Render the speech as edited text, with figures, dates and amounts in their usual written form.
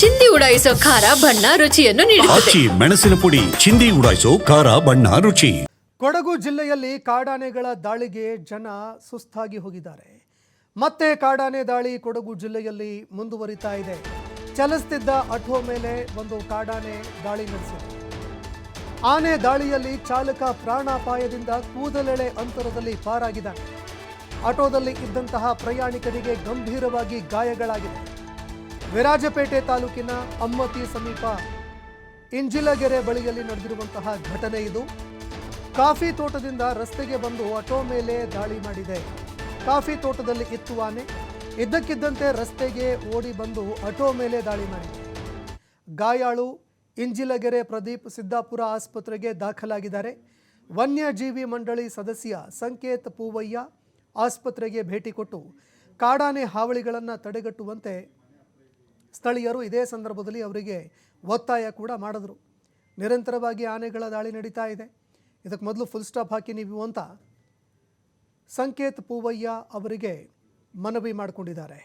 ಚಿಂದಿ ಉಡಾಯಿಸೋ ಖಾರ ಬಣ್ಣ ರುಚಿಯನ್ನು ನೀಡುತ್ತದೆ. ಮೆಣಸಿನ ಪುಡಿ ಚಿಂದಿ ಉಡಾಯಿಸೋ ಖಾರ ಬಣ್ಣ ರುಚಿ. ಕೊಡಗು ಜಿಲ್ಲೆಯಲ್ಲಿ ಕಾಡಾನೆಗಳ ದಾಳಿಗೆ ಜನ ಸುಸ್ತಾಗಿ ಹೋಗಿದ್ದಾರೆ. ಮತ್ತೆ ಕಾಡಾನೆ ದಾಳಿ ಕೊಡಗು ಜಿಲ್ಲೆಯಲ್ಲಿ ಮುಂದುವರಿತಾ ಇದೆ. ಚಲಿಸುತ್ತಿದ್ದ ಆಟೋ ಮೇಲೆ ಒಂದು ಕಾಡಾನೆ ದಾಳಿ ನಡೆಸಿದೆ. ಆನೆ ದಾಳಿಯಲ್ಲಿ ಚಾಲಕ ಪ್ರಾಣಾಪಾಯದಿಂದ ಕೂದಲೆಳೆ ಅಂತರದಲ್ಲಿ ಪಾರಾಗಿದ್ದಾನೆ. ಆಟೋದಲ್ಲಿ ಇದ್ದಂತಹ ಪ್ರಯಾಣಿಕರಿಗೆ ಗಂಭೀರವಾಗಿ ಗಾಯಗಳಾಗಿದೆ. ವಿರಾಜಪೇಟೆ ತಾಲೂಕಿನ ಅಮ್ಮತಿ ಸಮೀಪ ಇಂಜಿಲಗೆರೆ ಬಳಿಯಲ್ಲಿ ನಡೆದಿರುವಂತಹ ಘಟನೆ ಇದು. ಕಾಫಿ ತೋಟದಿಂದ ರಸ್ತೆಗೆ ಬಂದು ಆಟೋ ಮೇಲೆ ದಾಳಿ ಮಾಡಿದೆ. ಕಾಫಿ ತೋಟದಲ್ಲಿ ಇತ್ತು ಆನೆ. ಇದ್ದಕ್ಕಿದ್ದಂತೆ ರಸ್ತೆಗೆ ಓಡಿ ಬಂದು ಆಟೋ ಮೇಲೆ ದಾಳಿ ಮಾಡಿದೆ. ಗಾಯಾಳು ಇಂಜಿಲಗೆರೆ ಪ್ರದೀಪ್ ಸಿದ್ದಾಪುರ ಆಸ್ಪತ್ರೆಗೆ ದಾಖಲಾಗಿದ್ದಾರೆ. ವನ್ಯಜೀವಿ ಮಂಡಳಿ ಸದಸ್ಯ ಸಂಕೇತ್ ಪೂವಯ್ಯ ಆಸ್ಪತ್ರೆಗೆ ಭೇಟಿ ಕೊಟ್ಟು ಕಾಡಾನೆ ಹಾವಳಿಗಳನ್ನು ತಡೆಗಟ್ಟುವಂತೆ ಸ್ಥಳೀಯರು ಇದೇ ಸಂದರ್ಭದಲ್ಲಿ ಅವರಿಗೆ ಒತ್ತಾಯ ಕೂಡ ಮಾಡಿದ್ರು. ನಿರಂತರವಾಗಿ ಆನೆಗಳ ದಾಳಿ ನಡೀತಾ ಇದೆ. ಇದಕ್ಕೆ ಮೊದಲು ಫುಲ್ ಸ್ಟಾಪ್ ಹಾಕಿ ನೀವು ಅಂತ ಸಂಕೇತ್ ಪೂವಯ್ಯ ಅವರಿಗೆ ಮನವಿ ಮಾಡಿಕೊಂಡಿದ್ದಾರೆ.